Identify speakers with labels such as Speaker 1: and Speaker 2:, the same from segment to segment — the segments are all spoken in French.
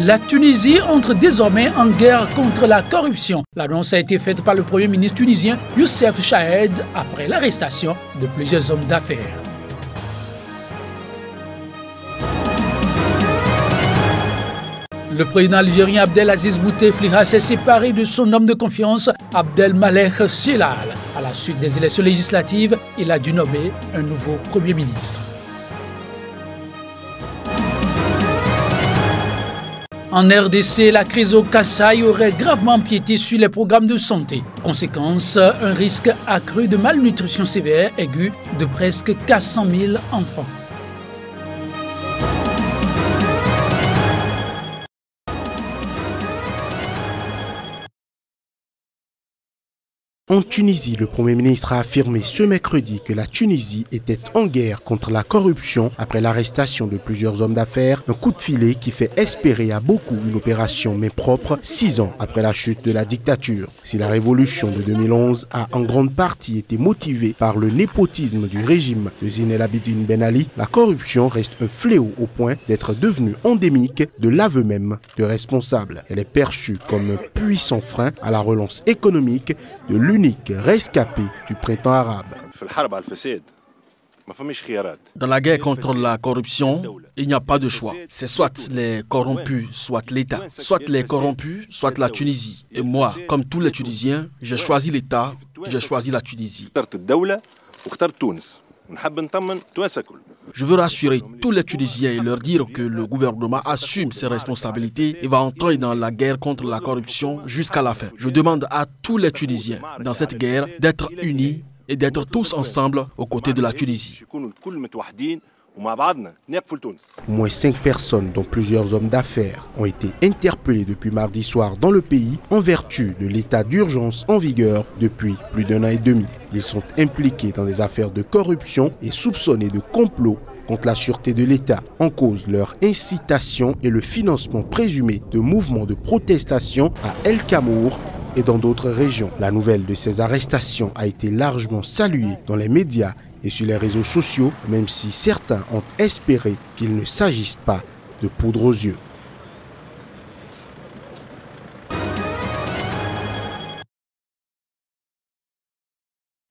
Speaker 1: La Tunisie entre désormais en guerre contre la corruption. L'annonce a été faite par le Premier ministre tunisien Youssef Chahed après l'arrestation de plusieurs hommes d'affaires. Le président algérien Abdelaziz Bouteflika s'est séparé de son homme de confiance Abdelmalek Sellal. À la suite des élections législatives, il a dû nommer un nouveau Premier ministre. En RDC, la crise au Kasaï aurait gravement empiété sur les programmes de santé. Conséquence, un risque accru de malnutrition sévère aiguë de presque 400 000 enfants.
Speaker 2: En Tunisie, le Premier ministre a affirmé ce mercredi que la Tunisie était en guerre contre la corruption après l'arrestation de plusieurs hommes d'affaires, un coup de filet qui fait espérer à beaucoup une opération main propre 6 ans après la chute de la dictature. Si la révolution de 2011 a en grande partie été motivée par le népotisme du régime de Zine El Abidine Ben Ali, la corruption reste un fléau au point d'être devenue endémique de l'aveu même de responsables. Elle est perçue comme un puissant frein à la relance économique de l'unique rescapé du printemps arabe.
Speaker 3: Dans la guerre contre la corruption, il n'y a pas de choix. C'est soit les corrompus, soit l'État. Soit les corrompus, soit la Tunisie. Et moi, comme tous les Tunisiens, j'ai choisi l'État, j'ai choisi la Tunisie. Je veux rassurer tous les Tunisiens et leur dire que le gouvernement assume ses responsabilités et va entrer dans la guerre contre la corruption jusqu'à la fin. Je demande à tous les Tunisiens dans cette guerre d'être unis et d'être tous ensemble aux côtés de la Tunisie.
Speaker 2: Au moins 5 personnes, dont plusieurs hommes d'affaires, ont été interpellées depuis mardi soir dans le pays en vertu de l'état d'urgence en vigueur depuis plus d'1 an et demi. Ils sont impliqués dans des affaires de corruption et soupçonnés de complot contre la sûreté de l'État. En cause, leur incitation et le financement présumé de mouvements de protestation à El Kamour et dans d'autres régions. La nouvelle de ces arrestations a été largement saluée dans les médias et sur les réseaux sociaux, même si certains ont espéré qu'il ne s'agisse pas de poudre aux yeux.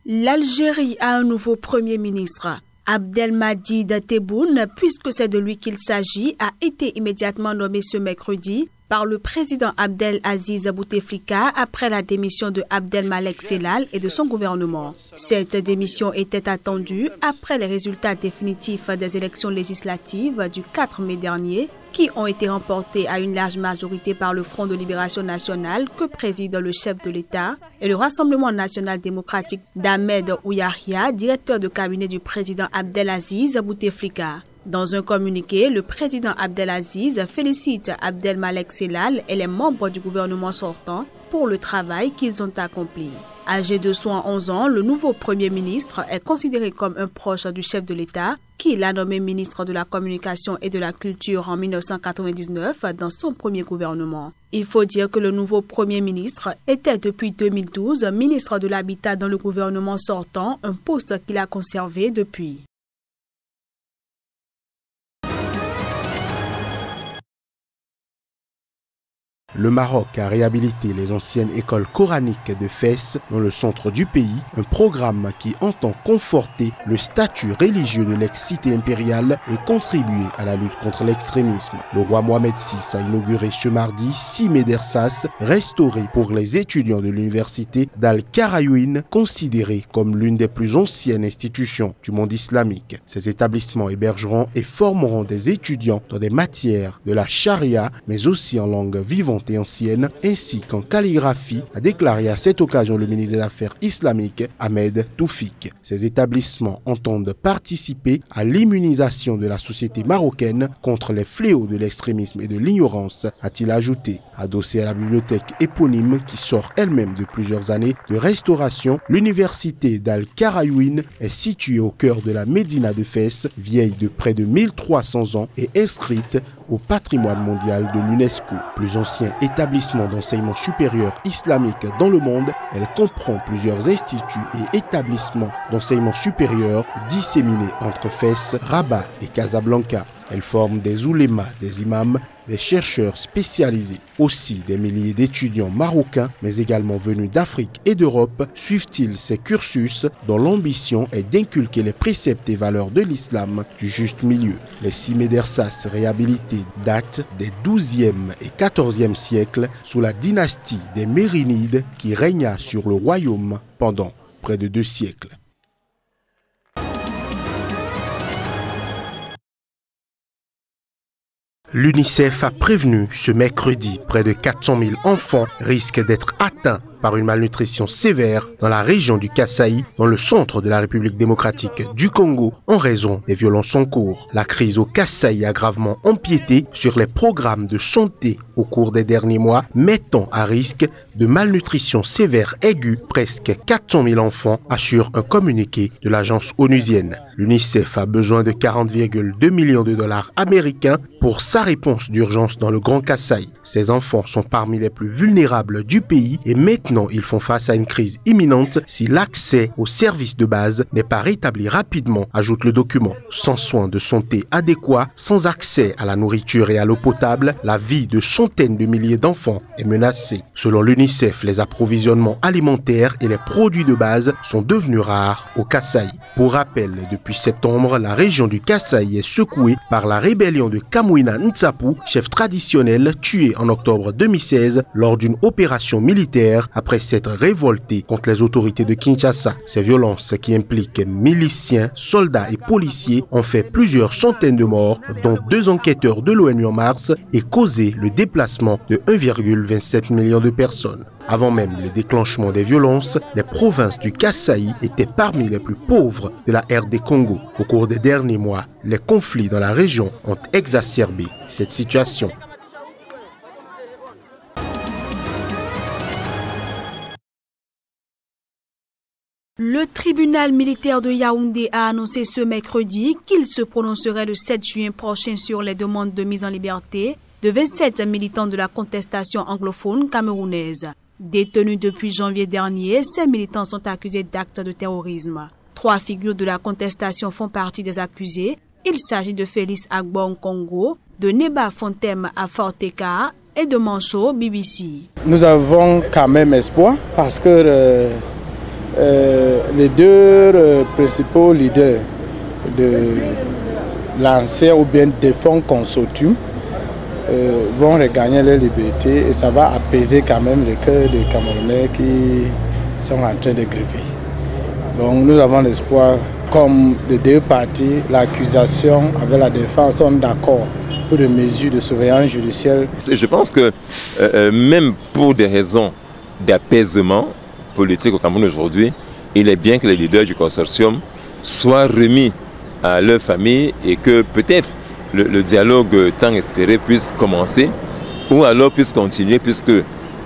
Speaker 4: L'Algérie a un nouveau Premier ministre. Abdelmadjid Tebboune, puisque c'est de lui qu'il s'agit, a été immédiatement nommé ce mercredi par le président Abdelaziz Bouteflika après la démission de Abdelmalek Sellal et de son gouvernement. Cette démission était attendue après les résultats définitifs des élections législatives du 4 mai dernier qui ont été remportées à une large majorité par le Front de Libération Nationale que préside le chef de l'État et le Rassemblement National Démocratique d'Ahmed Ouyahia, directeur de cabinet du président Abdelaziz Bouteflika. Dans un communiqué, le président Abdelaziz félicite Abdelmalek Sellal et les membres du gouvernement sortant pour le travail qu'ils ont accompli. Âgé de 71 ans, le nouveau Premier ministre est considéré comme un proche du chef de l'État qui l'a nommé ministre de la Communication et de la Culture en 1999 dans son premier gouvernement. Il faut dire que le nouveau Premier ministre était depuis 2012 ministre de l'Habitat dans le gouvernement sortant, un poste qu'il a conservé depuis.
Speaker 2: Le Maroc a réhabilité les anciennes écoles coraniques de Fès dans le centre du pays, un programme qui entend conforter le statut religieux de l'ex-cité impériale et contribuer à la lutte contre l'extrémisme. Le roi Mohamed VI a inauguré ce mardi 6 médersas restaurés pour les étudiants de l'université d'Al-Karaouin, considérée comme l'une des plus anciennes institutions du monde islamique. Ces établissements hébergeront et formeront des étudiants dans des matières de la charia, mais aussi en langue vivante et ancienne, ainsi qu'en calligraphie, a déclaré à cette occasion le ministre des Affaires islamiques, Ahmed Toufik. Ces établissements entendent participer à l'immunisation de la société marocaine contre les fléaux de l'extrémisme et de l'ignorance, a-t-il ajouté. Adossé à la bibliothèque éponyme qui sort elle-même de plusieurs années de restauration, l'université d'Al-Karaouin est située au cœur de la Médina de Fès, vieille de près de 1300 ans et inscrite au patrimoine mondial de l'UNESCO. Plus ancien établissement d'enseignement supérieur islamique dans le monde, elle comprend plusieurs instituts et établissements d'enseignement supérieur disséminés entre Fès, Rabat et Casablanca. Elle forme des oulémas, des imams des chercheurs spécialisés. Aussi, des milliers d'étudiants marocains, mais également venus d'Afrique et d'Europe, suivent-ils ces cursus dont l'ambition est d'inculquer les préceptes et valeurs de l'islam du juste milieu. Les 6 médersas réhabilités datent des 12e et 14e siècles sous la dynastie des Mérinides qui régna sur le royaume pendant près de 2 siècles. L'UNICEF a prévenu ce mercredi, près de 400 000 enfants risquent d'être atteints par une malnutrition sévère dans la région du Kasaï, dans le centre de la République démocratique du Congo, en raison des violences en cours. La crise au Kasaï a gravement empiété sur les programmes de santé au cours des derniers mois, mettant à risque de malnutrition sévère aiguë presque 400 000 enfants, assure un communiqué de l'agence onusienne. L'UNICEF a besoin de 40,2 millions de dollars américains pour sa réponse d'urgence dans le Grand Kasaï. Ces enfants sont parmi les plus vulnérables du pays et maintenant ils font face à une crise imminente si l'accès aux services de base n'est pas rétabli rapidement, ajoute le document. Sans soins de santé adéquats, sans accès à la nourriture et à l'eau potable, la vie de centaines de milliers d'enfants est menacée. Selon l'UNICEF, les approvisionnements alimentaires et les produits de base sont devenus rares au Kasaï. Pour rappel, depuis septembre, la région du Kasaï est secouée par la rébellion de Kamwina Ntsapu, chef traditionnel tué en octobre 2016 lors d'une opération militaire après s'être révolté contre les autorités de Kinshasa. Ces violences qui impliquent miliciens, soldats et policiers ont fait plusieurs centaines de morts, dont 2 enquêteurs de l'ONU en mars, et causé le déplacement de 1,27 million de personnes. Avant même le déclenchement des violences, les provinces du Kasaï étaient parmi les plus pauvres de la RD Congo. Au cours des derniers mois, les conflits dans la région ont exacerbé cette situation.
Speaker 4: Le tribunal militaire de Yaoundé a annoncé ce mercredi qu'il se prononcerait le 7 juin prochain sur les demandes de mise en liberté de 27 militants de la contestation anglophone camerounaise. Détenus depuis janvier dernier, ces militants sont accusés d'actes de terrorisme. 3 figures de la contestation font partie des accusés. Il s'agit de Félix Agbon Congo, de Neba Fontem Aforteka et de Mancho BBC.
Speaker 5: Nous avons quand même espoir parce que les 2 principaux leaders de l'ancien ou bien défunt consortium vont regagner leur liberté et ça va apaiser quand même les cœurs des Camerounais qui sont en train de grever. Donc nous avons l'espoir, comme les 2 parties, l'accusation avec la défense sont d'accord pour des mesures de surveillance judiciaire.
Speaker 6: Je pense que même pour des raisons d'apaisement politique au Cameroun aujourd'hui, il est bien que les leaders du consortium soient remis à leur famille et que peut-être le dialogue tant espéré puisse commencer ou alors puisse continuer, puisque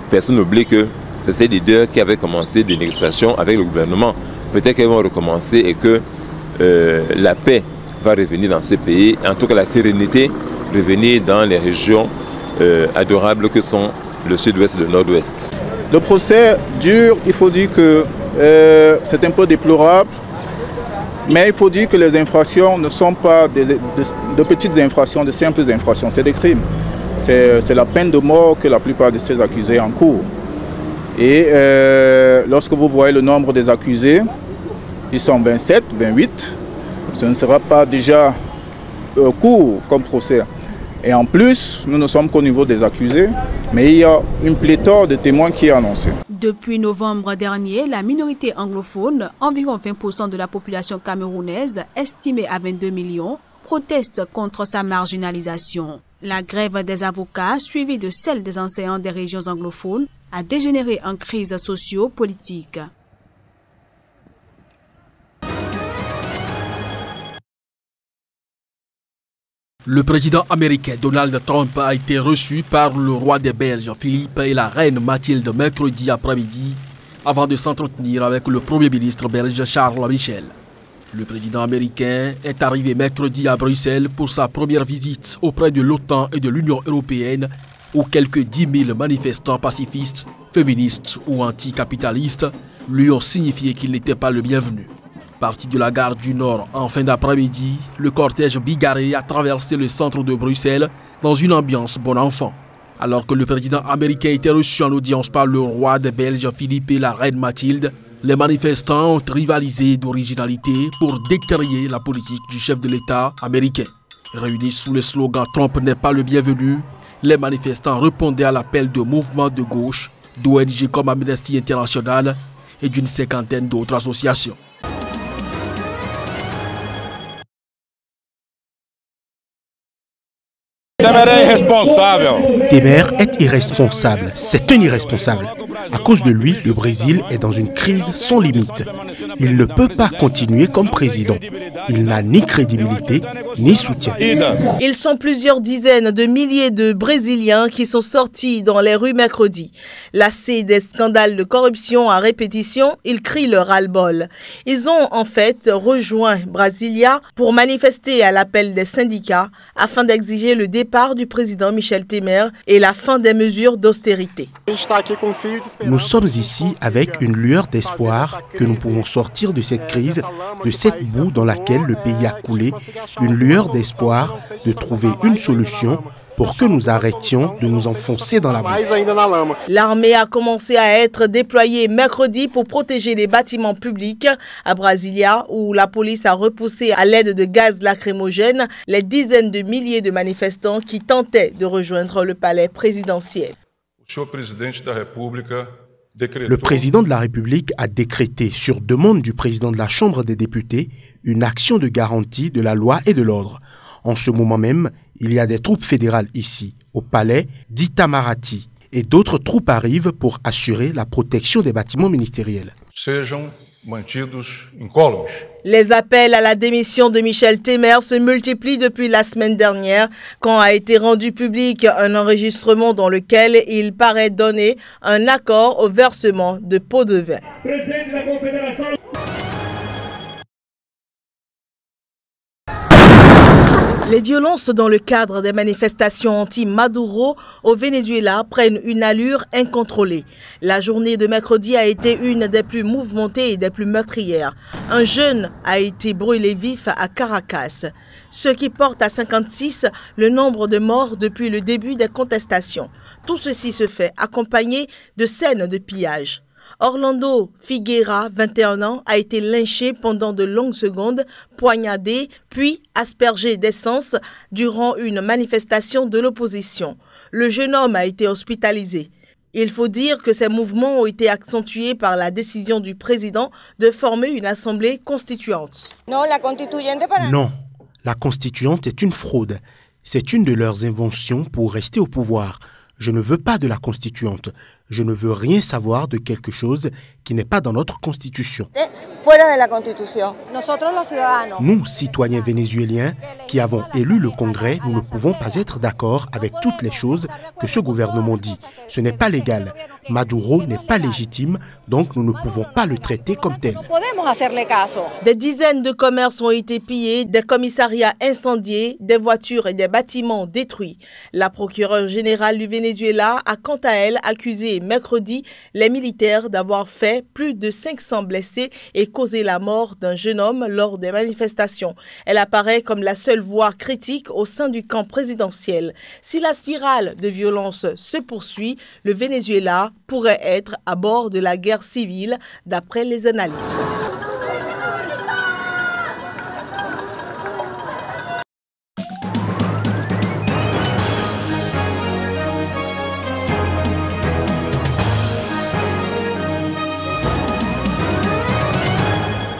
Speaker 6: personne n'oublie que c'est ces leaders qui avaient commencé des négociations avec le gouvernement. Peut-être qu'ils vont recommencer et que la paix va revenir dans ces pays, en tout cas la sérénité revenir dans les régions adorables que sont le sud-ouest et le nord-ouest.
Speaker 5: Le procès dure, il faut dire que c'est un peu déplorable, mais il faut dire que les infractions ne sont pas de petites infractions, de simples infractions, c'est des crimes. C'est la peine de mort que la plupart de ces accusés encourent. Et lorsque vous voyez le nombre des accusés, ils sont 27, 28, ce ne sera pas déjà court comme procès. Et en plus, nous ne sommes qu'au niveau des accusés, mais il y a une pléthore de témoins qui est annoncée.
Speaker 4: Depuis novembre dernier, la minorité anglophone, environ 20% de la population camerounaise, estimée à 22 millions, proteste contre sa marginalisation. La grève des avocats, suivie de celle des enseignants des régions anglophones, a dégénéré en crise socio-politique.
Speaker 3: Le président américain Donald Trump a été reçu par le roi des Belges Philippe et la reine Mathilde mercredi après-midi avant de s'entretenir avec le premier ministre belge Charles Michel. Le président américain est arrivé mercredi à Bruxelles pour sa première visite auprès de l'OTAN et de l'Union européenne où quelques 10 000 manifestants pacifistes, féministes ou anticapitalistes lui ont signifié qu'il n'était pas le bienvenu. Parti de la gare du Nord en fin d'après-midi, le cortège bigarré a traversé le centre de Bruxelles dans une ambiance bon enfant. Alors que le président américain était reçu en audience par le roi des Belges Philippe et la reine Mathilde, les manifestants ont rivalisé d'originalité pour décrier la politique du chef de l'État américain. Réunis sous le slogan « Trump n'est pas le bienvenu », les manifestants répondaient à l'appel de mouvements de gauche, d'ONG comme Amnesty International et d'une cinquantaine d'autres associations.
Speaker 2: Temer est irresponsable, c'est un irresponsable. À cause de lui, le Brésil est dans une crise sans limite. Il ne peut pas continuer comme président. Il n'a ni crédibilité, ni soutien.
Speaker 7: Ils sont plusieurs dizaines de milliers de Brésiliens qui sont sortis dans les rues mercredi. Lassés des scandales de corruption à répétition, ils crient leur ras-le-bol. Ils ont en fait rejoint Brasilia pour manifester à l'appel des syndicats afin d'exiger le départ du président Michel Temer et la fin des mesures d'austérité.
Speaker 2: Nous sommes ici avec une lueur d'espoir que nous pouvons sortir de cette crise, de cette boue dans laquelle le pays a coulé, une lueur d'espoir de trouver une solution pour que nous arrêtions de nous enfoncer dans la boue.
Speaker 7: L'armée a commencé à être déployée mercredi pour protéger les bâtiments publics à Brasilia, où la police a repoussé à l'aide de gaz lacrymogène les dizaines de milliers de manifestants qui tentaient de rejoindre le palais présidentiel.
Speaker 2: Le président de la République a décrété, sur demande du président de la Chambre des députés, une action de garantie de la loi et de l'ordre. En ce moment même, il y a des troupes fédérales ici, au palais d'Itamaraty, et d'autres troupes arrivent pour assurer la protection des bâtiments ministériels.
Speaker 7: Les appels à la démission de Michel Temer se multiplient depuis la semaine dernière, quand a été rendu public un enregistrement dans lequel il paraît donner un accord au versement de pots de vin. Les violences dans le cadre des manifestations anti-Maduro au Venezuela prennent une allure incontrôlée. La journée de mercredi a été une des plus mouvementées et des plus meurtrières. Un jeune a été brûlé vif à Caracas, ce qui porte à 56 le nombre de morts depuis le début des contestations. Tout ceci se fait accompagné de scènes de pillage. Orlando Figueira, 21 ans, a été lynché pendant de longues secondes, poignardé, puis aspergé d'essence durant une manifestation de l'opposition. Le jeune homme a été hospitalisé. Il faut dire que ces mouvements ont été accentués par la décision du président de former une assemblée constituante.
Speaker 2: Non, la constituante est une fraude. C'est une de leurs inventions pour rester au pouvoir. Je ne veux pas de la constituante. Je ne veux rien savoir de quelque chose qui n'est pas dans notre constitution. Nous, citoyens vénézuéliens, qui avons élu le Congrès, nous ne pouvons pas être d'accord avec toutes les choses que ce gouvernement dit. Ce n'est pas légal. Maduro n'est pas légitime, donc nous ne pouvons pas le traiter comme tel.
Speaker 7: Des dizaines de commerces ont été pillés, des commissariats incendiés, des voitures et des bâtiments détruits. La procureure générale du Venezuela a quant à elle accusé mercredi les militaires d'avoir fait plus de 500 blessés et causé la mort d'un jeune homme lors des manifestations. Elle apparaît comme la seule voix critique au sein du camp présidentiel. Si la spirale de violence se poursuit, le Venezuela pourrait être à bord de la guerre civile, d'après les analystes.